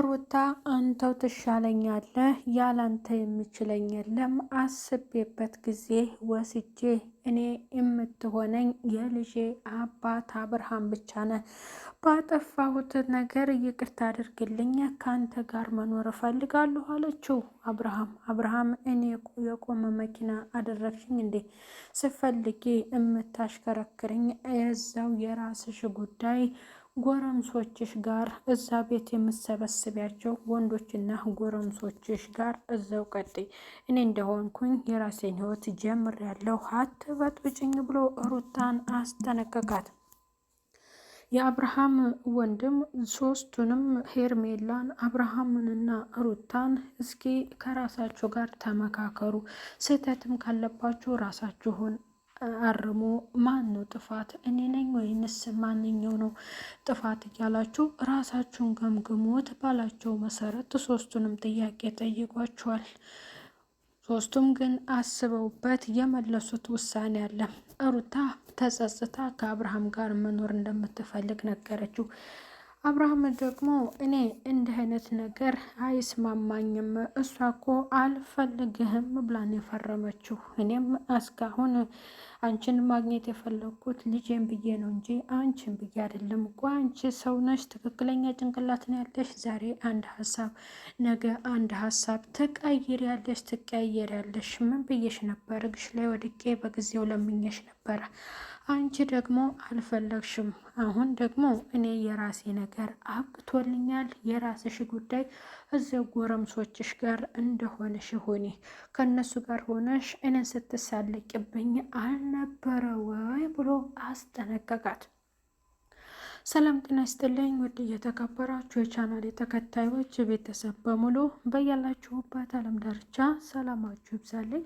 ሩታ አንተው ትሻለኛለህ፣ ያላንተ የሚችለኝ የለም። አስቤበት ጊዜ ወስጄ እኔ የምትሆነኝ የልጄ አባት አብርሃም ብቻ ነህ። ባጠፋሁት ነገር ይቅርታ አድርግልኝ፣ ከአንተ ጋር መኖር እፈልጋለሁ አለችው። አብርሃም እኔ የቆመ መኪና አደረግሽኝ እንዴ? ስፈልጌ የምታሽከረክርኝ የዛው የራስሽ ጉዳይ፣ ጎረምሶችሽ ጋር እዛ ቤት የምሰበስቢያቸው ወንዶችና ጎረምሶችሽ ጋር እዛው ቀጥይ፣ እኔ እንደሆንኩኝ የራሴን ህይወት ጀምሬያለሁ፣ አትበጥብጭኝ ብሎ ሩታን አስጠነቀቃት። የአብርሃም ወንድም ሶስቱንም ሄርሜላን፣ አብርሃምንና ሩታን እስኪ ከራሳችሁ ጋር ተመካከሩ፣ ስህተትም ካለባችሁ ራሳችሁን አርሙ። ማን ነው ጥፋት? እኔ ነኝ ወይንስ ማንኛው ነው ጥፋት እያላችሁ ራሳችሁን ገምግሙት ባላቸው መሰረት ሶስቱንም ጥያቄ ጠይቋቸዋል። ሶስቱም ግን አስበውበት የመለሱት ውሳኔ አለ። ሩታ ተጸጽታ ከአብርሃም ጋር መኖር እንደምትፈልግ ነገረችው። አብርሃም ደግሞ እኔ እንዲህ አይነት ነገር አይስማማኝም፣ እሷ እኮ አልፈልግህም ብላን የፈረመችው። እኔም እስካሁን አንቺን ማግኘት የፈለግኩት ልጄን ብዬ ነው እንጂ አንቺን ብዬ አይደለም እኮ። አንቺ ሰው ነሽ፣ ትክክለኛ ጭንቅላት ነው ያለሽ። ዛሬ አንድ ሀሳብ፣ ነገ አንድ ሀሳብ ትቀያየሪያለሽ። ምን ብዬሽ ነበር? እግሽ ላይ ወድቄ በጊዜው ለምኜሽ ነበረ። አንቺ ደግሞ አልፈለግሽም። አሁን ደግሞ እኔ የራሴ ነገር አብቅቶልኛል። የራስሽ ጉዳይ እዚያው ጎረምሶችሽ ጋር እንደሆነሽ ሆኔ ከእነሱ ጋር ሆነሽ እኔን ስትሳለቅብኝ አልነበረ ወይ ብሎ አስጠነቀቃት። ሰላም ጤና ይስጥልኝ ውድ እየተከበራችሁ የቻናል ተከታዮች ቤተሰብ በሙሉ በያላችሁበት ዓለም ዳርቻ ሰላማችሁ ይብዛልኝ።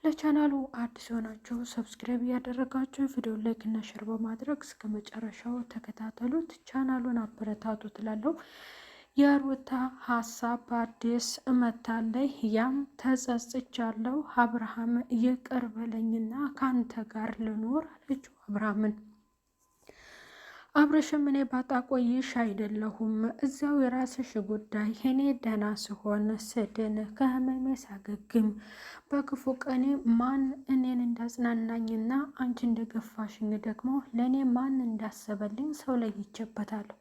ለቻናሉ አዲስ የሆናችሁ ሰብስክራይብ እያደረጋችሁ ቪዲዮ ላይክ እና ሼር በማድረግ እስከ መጨረሻው ተከታተሉት፣ ቻናሉን አበረታቱ ትላለሁ። የሩታ ሀሳብ አዲስ እመታለይ። ያም ተጸጽቻለሁ፣ አብርሃም ይቅር በለኝና ካንተ ጋር ልኖር አለችው አብርሃምን። አብረሽም እኔ ባጣ ቆይሽ አይደለሁም፣ እዚያው የራስሽ ጉዳይ። እኔ ደህና ስሆን ስድን፣ ከህመሜ ሳገግም፣ በክፉ ቀኔ ማን እኔን እንዳጽናናኝና አንቺ እንደገፋሽኝ ደግሞ ለእኔ ማን እንዳሰበልኝ ሰው ለይቼበታለሁ።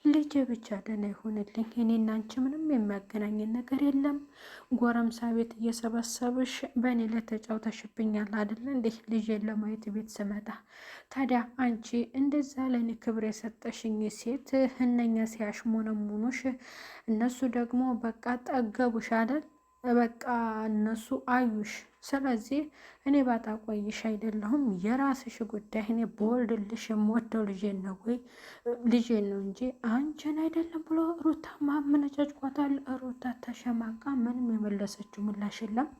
ልጄ ብቻ ደህና ይሆንልኝ። እኔና አንቺ ምንም የሚያገናኝን ነገር የለም። ጎረምሳ ቤት እየሰበሰብሽ በእኔ ላይ ተጫውተሽብኛል አይደለ እንዴ? ልጄን ለማየት ቤት ስመጣ ታዲያ አንቺ እንደዛ ለእኔ ክብር የሰጠሽኝ ሴት እነኛ ሲያሽሞነሙኑሽ እነሱ ደግሞ በቃ ጠገቡሽ አይደል? በቃ እነሱ አዩሽ። ስለዚህ እኔ ባጣ ቆይሽ አይደለሁም፣ የራስሽ ጉዳይ። እኔ በወልድልሽ የምወደው ልጄን ነው ወይ ልጄን ነው እንጂ አንቺን አይደለም ብሎ ሩታ ማመነጫጭቋታል። ሩታ ተሸማቃ ምንም የመለሰችው ምላሽ የለም።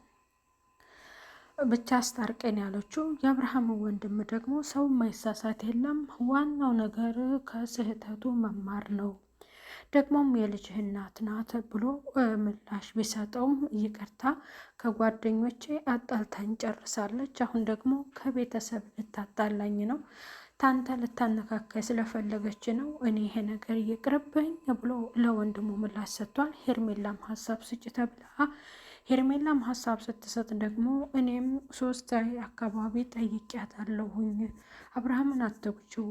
ብቻ አስታርቀን ያለችው። የአብርሃም ወንድም ደግሞ ሰው ማይሳሳት የለም፣ ዋናው ነገር ከስህተቱ መማር ነው፣ ደግሞም የልጅህ እናት ናት ብሎ ምላሽ ቢሰጠውም ይቅርታ ከጓደኞቼ አጣልታኝ ጨርሳለች፣ አሁን ደግሞ ከቤተሰብ ልታጣላኝ ነው፣ ታንተ ልታነካካይ ስለፈለገች ነው፣ እኔ ይሄ ነገር ይቅርብኝ ብሎ ለወንድሙ ምላሽ ሰጥቷል። ሄርሜላም ሀሳብ ስጭ ተብላ ሄርሜላም ሀሳብ ስትሰጥ ደግሞ እኔም 3 አካባቢ ጠይቂያታለሁኝ፣ አብርሃምን አትጉጂው፣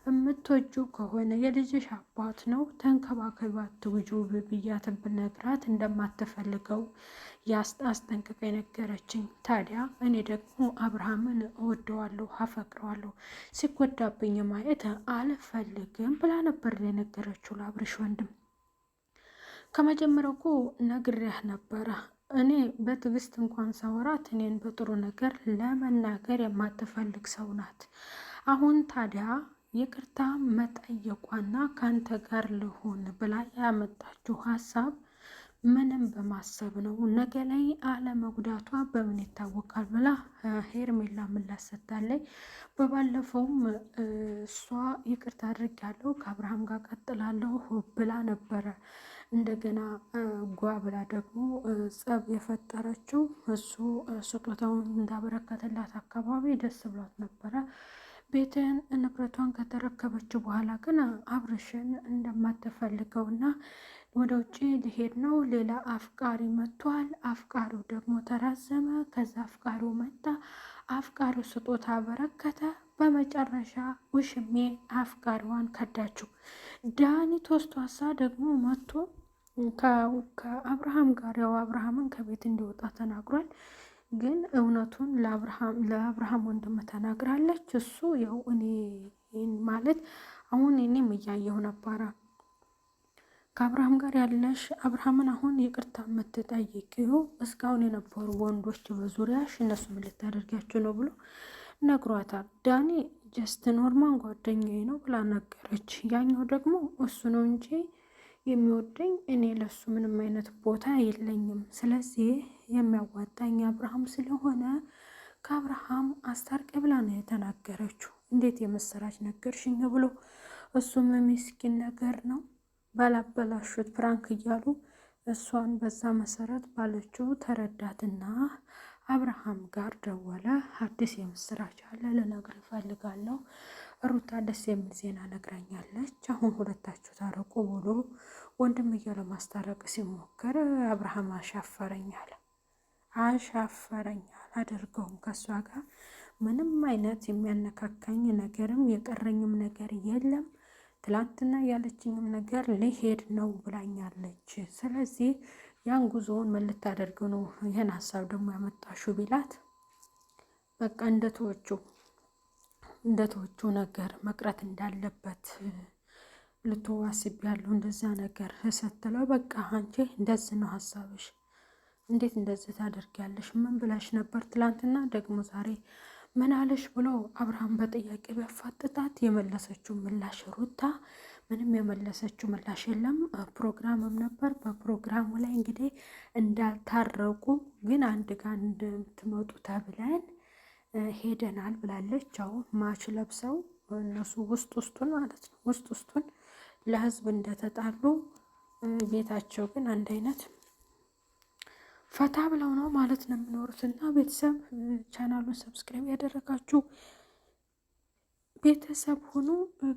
የምትወጁ ከሆነ የልጅሽ አባት ነው ተንከባከቢ፣ አትጉጂው ብያት ብነግራት እንደማትፈልገው አስጠንቅቃ የነገረችኝ። ታዲያ እኔ ደግሞ አብርሃምን እወደዋለሁ፣ አፈቅረዋለሁ፣ ሲጎዳብኝ ማየት አልፈልግም ብላ ነበር የነገረችው ለአብርሽ ወንድም። ከመጀመሪያው እኮ ነግሬህ ነበረ። እኔ በትዕግስት እንኳን ሳወራት እኔን በጥሩ ነገር ለመናገር የማትፈልግ ሰው ናት። አሁን ታዲያ ይቅርታ መጠየቋና ካንተ ጋር ልሆን ብላ ያመጣችው ሀሳብ ምንም በማሰብ ነው። ነገ ላይ አለመጉዳቷ በምን ይታወቃል ብላ ሄርሜላ ምላሽ ሰጥታለች። በባለፈውም እሷ ይቅርታ አድርጊያለሁ ከአብርሃም ጋር ቀጥላለሁ ብላ ነበረ። እንደገና ጓ ብላ ደግሞ ጸብ የፈጠረችው እሱ ስጦታውን እንዳበረከተላት አካባቢ ደስ ብሏት ነበረ። ቤትን ንብረቷን ከተረከበችው በኋላ ግን አብርሽን እንደማትፈልገውና ወደ ውጭ ሊሄድ ነው። ሌላ አፍቃሪ መጥቷል። አፍቃሪው ደግሞ ተራዘመ። ከዛ አፍቃሪው መጣ። አፍቃሪው ስጦታ በረከተ። በመጨረሻ ውሽሜ አፍቃሪዋን ከዳችው። ዳኒ ቶስቷሳ ደግሞ መጥቶ ከአብርሃም ጋር ያው አብርሃምን ከቤት እንዲወጣ ተናግሯል። ግን እውነቱን ለአብርሃም ወንድም ተናግራለች። እሱ ያው እኔ ማለት አሁን እኔም እያየሁ ነበረ ከአብርሃም ጋር ያለሽ አብርሃምን አሁን ይቅርታ የምትጠይቂው እስካሁን የነበሩ ወንዶች በዙሪያሽ እነሱ ምን ልታደርጊያቸው ነው ብሎ ነግሯታል። ዳኒ ጀስት ኖርማን ጓደኛዬ ነው ብላ ነገረች። ያኛው ደግሞ እሱ ነው እንጂ የሚወደኝ እኔ ለሱ ምንም አይነት ቦታ የለኝም። ስለዚህ የሚያዋጣኝ አብርሃም ስለሆነ ከአብርሃም አስታርቂ ብላ ነው የተናገረችው። እንዴት የመሰራች ነገርሽኝ ብሎ እሱም ምስኪን ነገር ነው ባላበላሹት ፕራንክ እያሉ እሷን በዛ መሰረት ባለችው ተረዳትና አብርሃም ጋር ደወለ። አዲስ የምስራች አለ ልነግር እፈልጋለሁ። ሩታ ደስ የሚል ዜና ነግራኛለች። አሁን ሁለታችሁ ታረቁ ብሎ ወንድምየው ለማስታረቅ ሲሞክር አብርሃም አሻፈረኛል አደርገውም ከእሷ ጋር ምንም አይነት የሚያነካካኝ ነገርም የቀረኝም ነገር የለም። ትላንትና ያለችኝም ነገር ሊሄድ ነው ብላኛለች። ስለዚህ ያን ጉዞውን ምን ልታደርግ ነው ይህን ሀሳብ ደግሞ ያመጣሹ ቢላት በቃ እንደተወቹ ነገር መቅረት እንዳለበት ልትዋስብ ያለው እንደዛ ነገር ስትለው በቃ አንቺ እንደዚህ ነው ሀሳብሽ፣ እንዴት እንደዚህ ታደርጊያለሽ? ምን ብላሽ ነበር ትላንትና ደግሞ ዛሬ ምን አለሽ ብሎ አብርሃም በጥያቄ ቢያፋጥጣት የመለሰችው ምላሽ ሩታ ምንም የመለሰችው ምላሽ የለም። ፕሮግራምም ነበር። በፕሮግራሙ ላይ እንግዲህ እንዳልታረቁ ግን አንድ ጋር እንደምትመጡ ተብለን ሄደናል ብላለች። አሁን ማች ለብሰው እነሱ ውስጡን ማለት ነው ውስጡን ለህዝብ እንደተጣሉ ቤታቸው ግን አንድ አይነት ፈታ ብለው ነው ማለት ነው የሚኖሩት። እና ቤተሰብ ቻናሉን ሰብስክራይብ ያደረጋችሁ ቤተሰብ ሁኑ።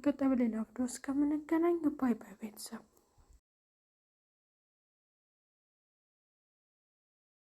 ቀጣይ በሌላ ቪዲዮ እስከምንገናኝ ባይ ባይ ቤተሰብ።